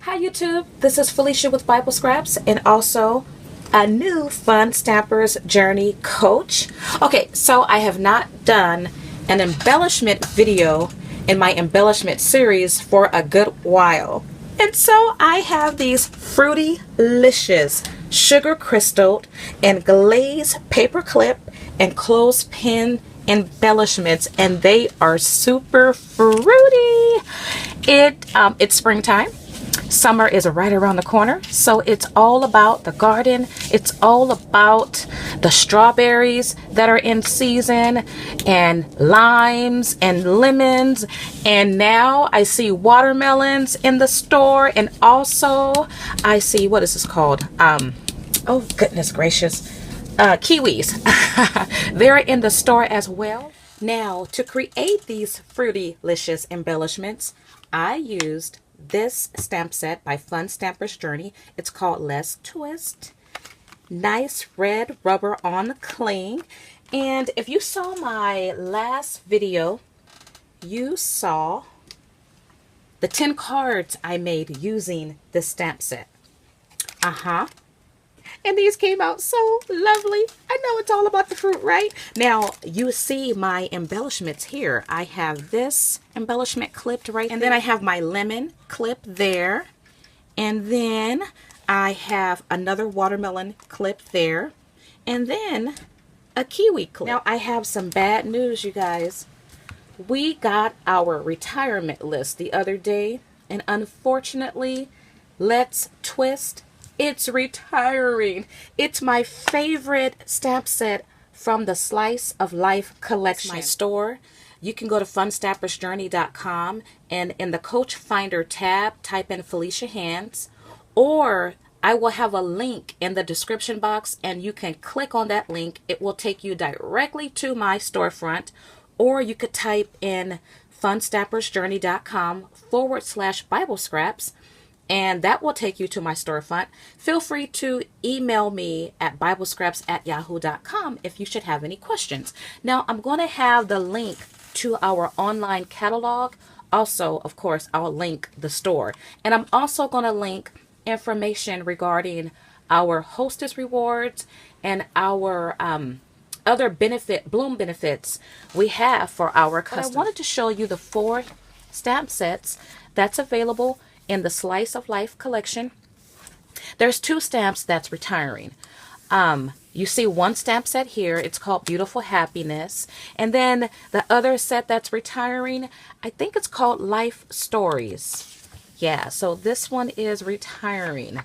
Hi YouTube, this is Felecia with Bible Scraps and also a new Fun Stampers Journey coach. Okay, so I have not done an embellishment video in my embellishment series for a good while. And so I have these Fruityliicious sugar crystal and glaze paperclip and clothespin embellishments, and they are super fruity. It's springtime. Summer is right around the corner, so it's all about the garden. It's all about the strawberries that are in season and limes and lemons, and now I see watermelons in the store, and also I see, what is this called? Oh goodness gracious, kiwis. They're in the store as well. Now, to create these Fruityliicious embellishments, I used this stamp set by Fun Stampers Journey. It's called Let's Twist. Nice red rubber on cling. And if you saw my last video, you saw the 10 cards I made using this stamp set. And these came out so lovely. I know it's all about the fruit, right? Now, you see my embellishments here. I have this embellishment clipped right there. And then I have my lemon clip there. And then I have another watermelon clip there. And then a kiwi clip. Now, I have some bad news, you guys. We got our retirement list the other day. And unfortunately, Let's Twist, it's retiring. It's my favorite stamp set from the Slice of Life collection. My store. You can go to funstampersjourney.com and in the Coach Finder tab, type in Felecia Handz, or I will have a link in the description box and you can click on that link. It will take you directly to my storefront, or you could type in funstampersjourney.com/Bible Scraps. And that will take you to my storefront. Feel free to email me at biblescraps@yahoo.com if you should have any questions. Now, I'm going to have the link to our online catalog. Also, of course, I'll link the store. And I'm also going to link information regarding our hostess rewards and our other bloom benefits we have for our customers. I wanted to show you the 4 stamp sets that's available in the Slice of Life collection. There's 2 stamps that's retiring. You see one stamp set here. It's called Beautiful Happiness. And then the other set that's retiring, I think it's called Life Stories. Yeah, so this one is retiring.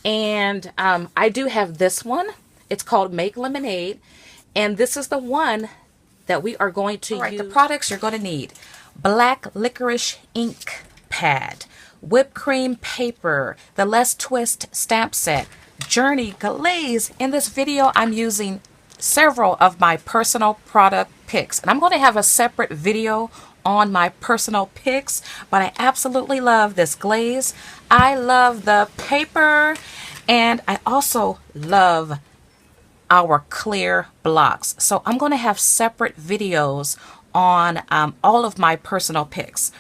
And I do have this one. It's called Make Lemonade. And this is the one that we are going to use. The products you're going to need: black licorice ink pad, whipped cream paper, the Let's Twist stamp set, Journey Glaze. In this video, I'm using several of my personal product picks, and I'm going to have a separate video on my personal picks, but I absolutely love this glaze. I love the paper, and I also love our clear blocks. So I'm going to have separate videos on all of my personal picks.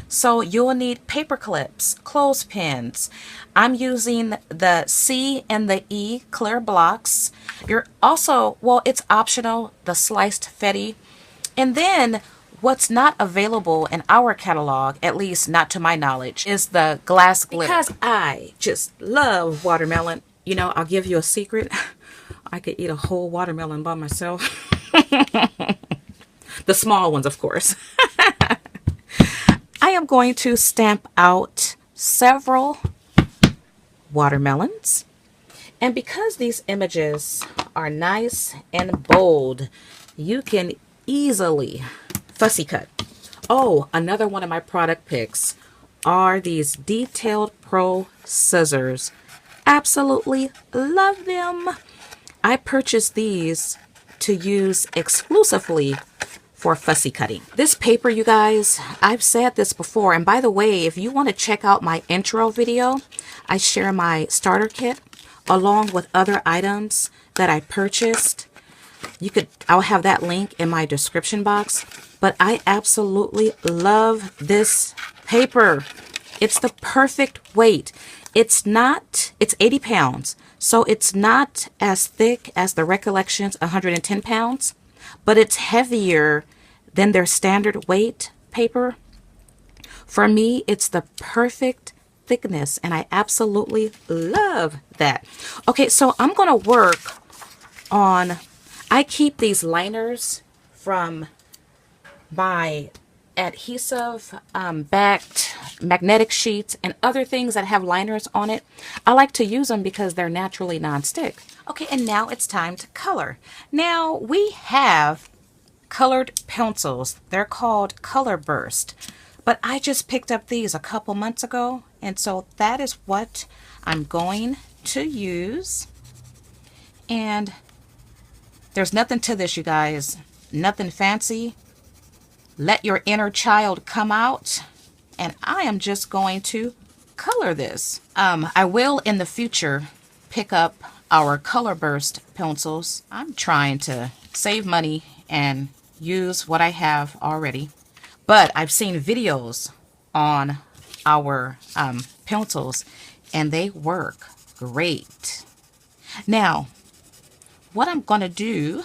So you'll need paper clips, clothespins. I'm using the C and the E clear blocks. You're also, well, it's optional, the sliced fetty. And then what's not available in our catalog, at least not to my knowledge, is the glass glitter. Because I just love watermelon. You know, I'll give you a secret. I could eat a whole watermelon by myself. The small ones, of course. I am going to stamp out several watermelons. And because these images are nice and bold, you can easily fussy cut. Oh, another one of my product picks are these Detailed Pro scissors. Absolutely love them. I purchased these to use exclusively for fussy cutting. This paper, you guys, I've said this before, and by the way, if you want to check out my intro video, I share my starter kit along with other items that I purchased. I'll have that link in my description box, but I absolutely love this paper. It's the perfect weight. It's 80 pounds. So it's not as thick as the Recollections 110 pounds, but it's heavier than their standard weight paper. For me, it's the perfect thickness, and I absolutely love that. Okay, so I'm going to work on, I keep these liners from my adhesive backed magnetic sheets and other things that have liners on it. I like to use them because they're naturally non-stick. Okay, and now it's time to color. Now we have colored pencils. They're called Color Burst, but I just picked up these a couple months ago, and so that is what I'm going to use. And there's nothing to this, you guys. Nothing fancy. Let your inner child come out, and I am just going to color this. I will in the future pick up our Color Burst pencils. I'm trying to save money and use what I have already, but I've seen videos on our pencils, and they work great. Now, what I'm going to do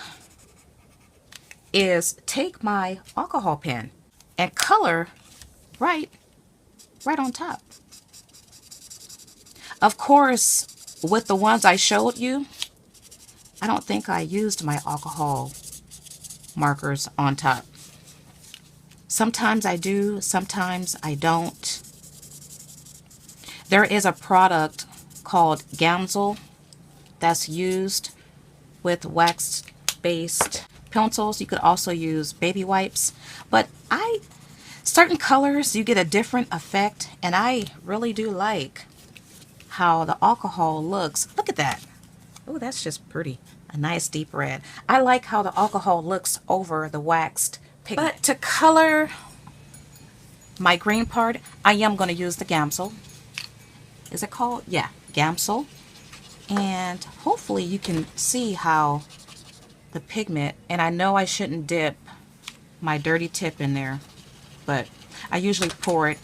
is take my alcohol pen and color right on top. Of course, with the ones I showed you, I don't think I used my alcohol markers on top. Sometimes I do, sometimes I don't. There is a product called Gamsel that's used with wax-based pencils. You could also use baby wipes, but certain colors you get a different effect, and I really do like how the alcohol looks. Look at that. Oh, that's just pretty. A nice deep red. I like how the alcohol looks over the waxed pigment. But to color my green part, I am going to use the Gamsel. Is it called? Yeah, Gamsel. And hopefully you can see how the pigment, and I know I shouldn't dip my dirty tip in there, but I usually pour it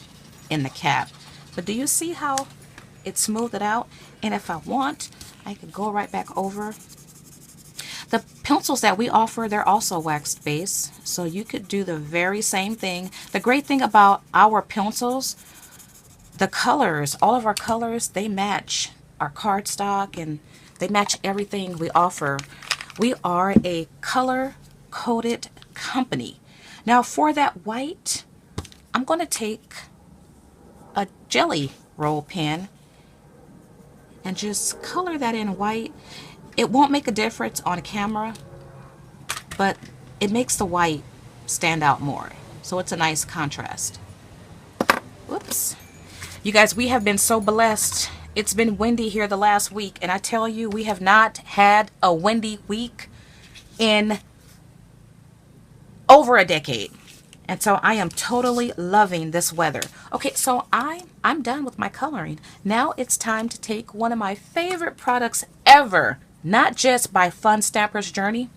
in the cap. But do you see how it smoothed it out? And if I want, I could go right back over. The pencils that we offer, they're also waxed base, so you could do the very same thing. The great thing about our pencils, the colors, all of our colors, they match our cardstock, and they match everything we offer. We are a color-coded company. Now for that white, I'm going to take a jelly roll pen and just color that in white. It won't make a difference on camera, but it makes the white stand out more. So it's a nice contrast. Whoops. You guys, we have been so blessed. It's been windy here the last week, and I tell you, we have not had a windy week in over a decade. And so I am totally loving this weather. Okay, so I'm done with my coloring. Now it's time to take one of my favorite products ever, not just by Fun Stamper's Journey,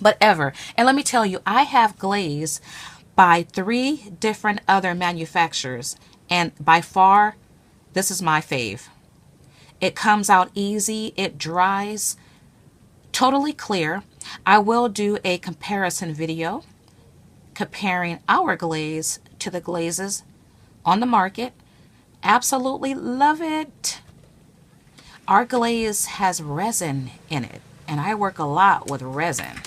but ever. And let me tell you, I have Glaze by 3 different other manufacturers, and by far, this is my fave. It comes out easy, it dries totally clear. I will do a comparison video comparing our glaze to the glazes on the market. Absolutely love it. Our glaze has resin in it, and I work a lot with resin.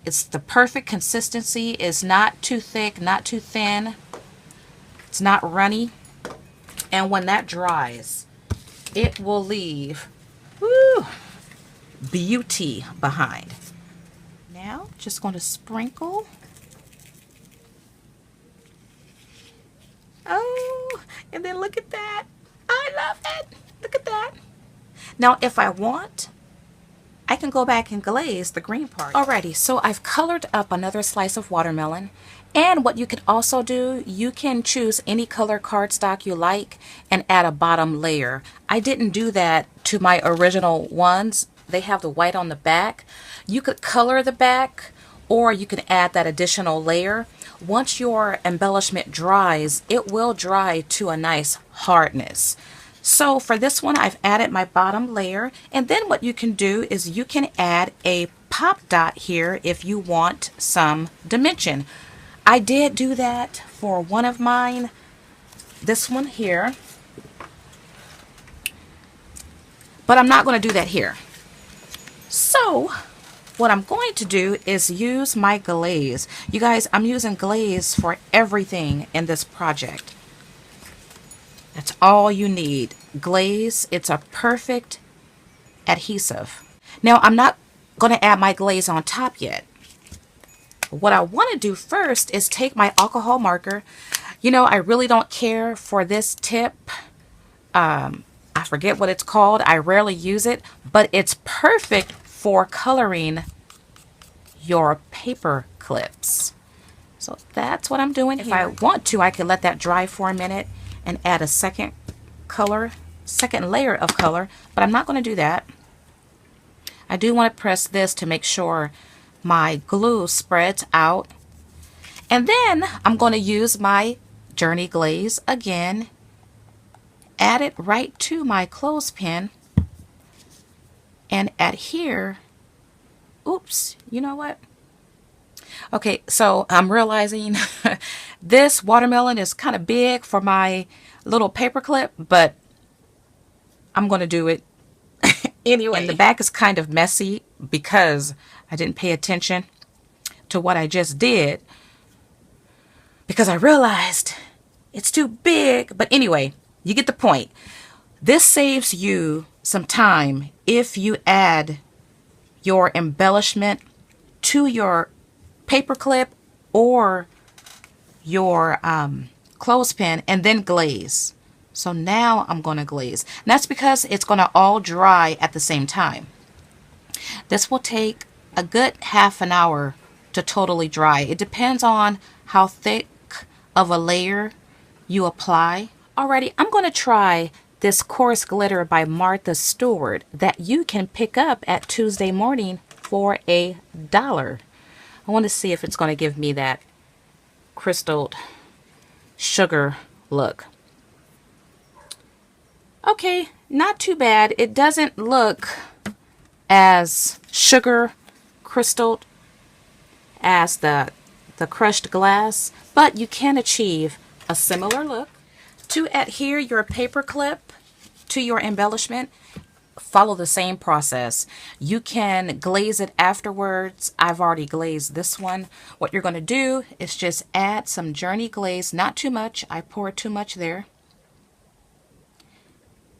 It's the perfect consistency. It's not too thick, not too thin. It's not runny. And when that dries, it will leave beauty behind. Now, just going to sprinkle. Oh, and then look at that. I love it. Look at that. Now, if I want, I can go back and glaze the green part. Alrighty, so I've colored up another slice of watermelon. And what you can also do, you can choose any color cardstock you like and add a bottom layer. I didn't do that to my original ones. They have the white on the back. You could color the back or you can add that additional layer. Once your embellishment dries, it will dry to a nice hardness. So for this one, I've added my bottom layer, and then what you can do is you can add a pop dot here if you want some dimension. I did do that for one of mine, this one here, but I'm not going to do that here. So what I'm going to do is use my glaze. You guys, I'm using glaze for everything in this project. That's all you need. Glaze, it's a perfect adhesive. Now, I'm not going to add my glaze on top yet. What I want to do first is take my alcohol marker. You know, I really don't care for this tip. I forget what it's called. I rarely use it, but it's perfect for coloring your paper clips. So that's what I'm doing here. If I want to, I could let that dry for a minute and add a second layer of color, but I'm not going to do that. I do want to press this to make sure my glue spreads out. And then I'm going to use my Journey Glaze again, add it right to my clothespin, and adhere. Oops, you know what? Okay, so I'm realizing this watermelon is kind of big for my little paper clip, but I'm going to do it anyway. And the back is kind of messy because I didn't pay attention to what I just did, because I realized it's too big. But anyway, you get the point. This saves you some time if you add your embellishment to your paper clip or your clothespin and then glaze. So now I'm going to glaze. And that's because it's going to all dry at the same time. This will take a good half an hour to totally dry. It depends on how thick of a layer you apply. Alrighty, I'm going to try this coarse glitter by Martha Stewart that you can pick up at Tuesday Morning for $1. I want to see if it's going to give me that crystalled sugar look. Okay, not too bad. It doesn't look as sugar crystalled as the crushed glass, but you can achieve a similar look. To adhere your paper clip to your embellishment, follow the same process. You can glaze it afterwards. I've already glazed this one. What you're going to do is just add some Journey Glaze, not too much. I poured too much there.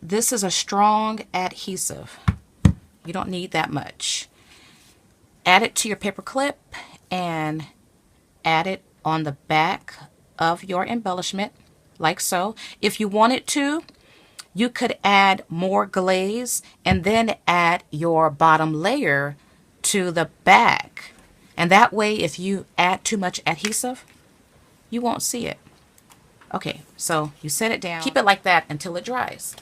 This is a strong adhesive. You don't need that much. Add it to your paper clip and add it on the back of your embellishment, like so. If you wanted to, you could add more glaze and then add your bottom layer to the back. And that way, if you add too much adhesive, you won't see it. Okay, so you set it down. Keep it like that until it dries.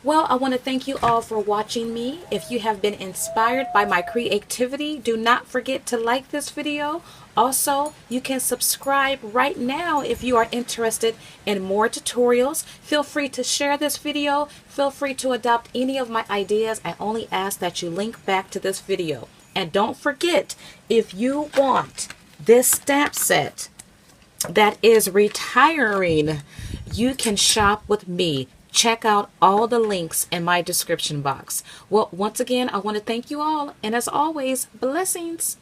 Well, I want to thank you all for watching me. If you have been inspired by my creativity, do not forget to like this video. Also, you can subscribe right now if you are interested in more tutorials. Feel free to share this video. Feel free to adopt any of my ideas. I only ask that you link back to this video. And don't forget, if you want this stamp set that is retiring, you can shop with me. Check out all the links in my description box. Well, once again, I want to thank you all. And as always, blessings.